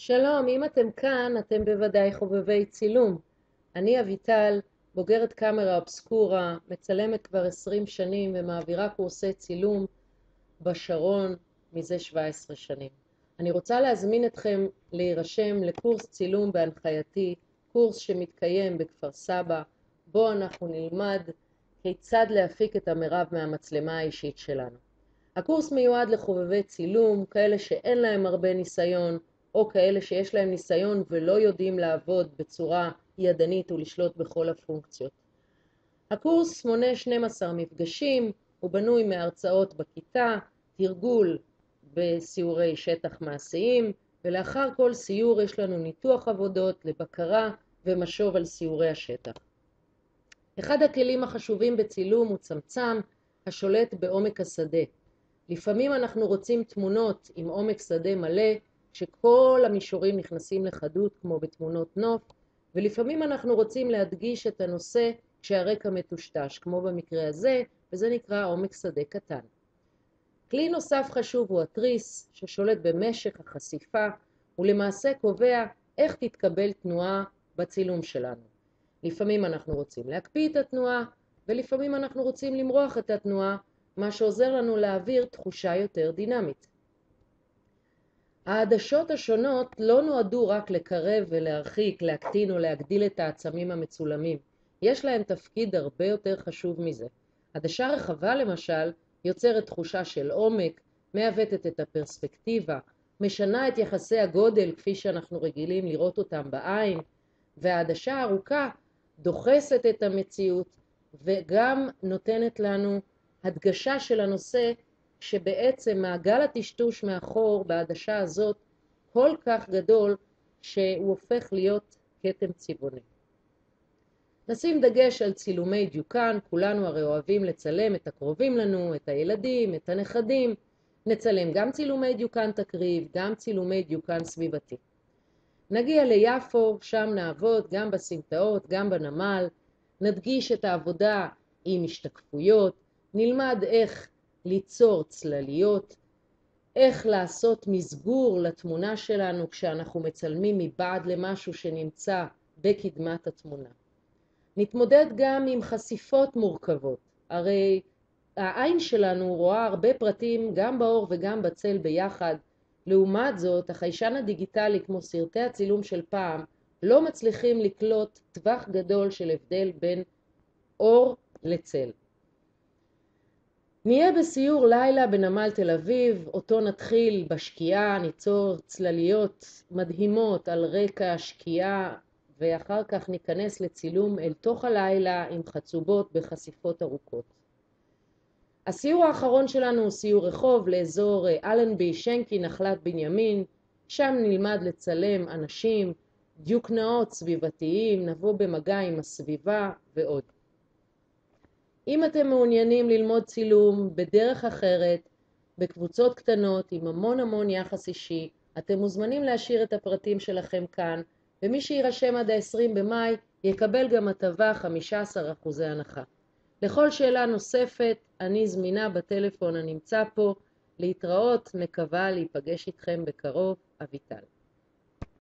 שלום, אם אתם כאן, אתם בוודאי חובבי צילום. אני אביטל, בוגרת קאמרה אובסקורה, מצלמת כבר 20 שנים ומעבירה קורסי צילום בשרון מזה 17 שנים. אני רוצה להזמין אתכם להירשם לקורס צילום בהנחייתי, קורס שמתקיים בכפר סבא, בו אנחנו נלמד כיצד להפיק את המרב מהמצלמה האישית שלנו. הקורס מיועד לחובבי צילום, כאלה שאין להם הרבה ניסיון, או כאלה שיש להם ניסיון ולא יודעים לעבוד בצורה ידנית ולשלוט בכל הפונקציות. הקורס מונה 12 מפגשים, הוא בנוי מהרצאות בכיתה, תרגול בסיורי שטח מעשיים, ולאחר כל סיור יש לנו ניתוח עבודות לבקרה ומשוב על סיורי השטח. אחד הכלים החשובים בצילום הוא צמצם השולט בעומק השדה. לפעמים אנחנו רוצים תמונות עם עומק שדה מלא, שכל המישורים נכנסים לחדות כמו בתמונות נוף, ולפעמים אנחנו רוצים להדגיש את הנושא כשהרקע מטושטש, כמו במקרה הזה, וזה נקרא עומק שדה קטן. כלי נוסף חשוב הוא התריס, ששולט במשך החשיפה, ולמעשה קובע איך תתקבל תנועה בצילום שלנו. לפעמים אנחנו רוצים להקפיא את התנועה, ולפעמים אנחנו רוצים למרוח את התנועה, מה שעוזר לנו להעביר תחושה יותר דינמית. העדשות השונות לא נועדו רק לקרב ולהרחיק, להקטין או להגדיל את העצמים המצולמים. יש להם תפקיד הרבה יותר חשוב מזה. עדשה רחבה למשל יוצרת תחושה של עומק, מעוותת את הפרספקטיבה, משנה את יחסי הגודל כפי שאנחנו רגילים לראות אותם בעין, והעדשה הארוכה דוחסת את המציאות וגם נותנת לנו הדגשה של הנושא, שבעצם מעגל הטשטוש מאחור בעדשה הזאת כל כך גדול שהוא הופך להיות כתם צבעוני. נשים דגש על צילומי דיוקן, כולנו הרי אוהבים לצלם את הקרובים לנו, את הילדים, את הנכדים. נצלם גם צילומי דיוקן תקריב, גם צילומי דיוקן סביבתי. נגיע ליפו, שם נעבוד גם בסמטאות, גם בנמל, נדגיש את העבודה עם השתקפויות, נלמד איך ליצור צלליות, איך לעשות מסגור לתמונה שלנו כשאנחנו מצלמים מבעד למשהו שנמצא בקדמת התמונה. נתמודד גם עם חשיפות מורכבות, הרי העין שלנו רואה הרבה פרטים גם באור וגם בצל ביחד. לעומת זאת, החיישן הדיגיטלי כמו סרטי הצילום של פעם לא מצליחים לקלוט טווח גדול של הבדל בין אור לצל. נהיה בסיור לילה בנמל תל אביב, אותו נתחיל בשקיעה, ניצור צלליות מדהימות על רקע השקיעה, ואחר כך ניכנס לצילום אל תוך הלילה עם חצובות בחשיפות ארוכות. הסיור האחרון שלנו הוא סיור רחוב לאזור אלנבי, שנקי, נחלת בנימין. שם נלמד לצלם אנשים, דיוקנאות סביבתיים, נבוא במגע עם הסביבה ועוד. אם אתם מעוניינים ללמוד צילום בדרך אחרת, בקבוצות קטנות עם המון יחס אישי, אתם מוזמנים להשאיר את הפרטים שלכם כאן, ומי שירשם עד ה-20 במאי יקבל גם הטבה 15% הנחה. לכל שאלה נוספת, אני זמינה בטלפון הנמצא פה. להתראות, מקווה להיפגש איתכם בקרוב. אביטל.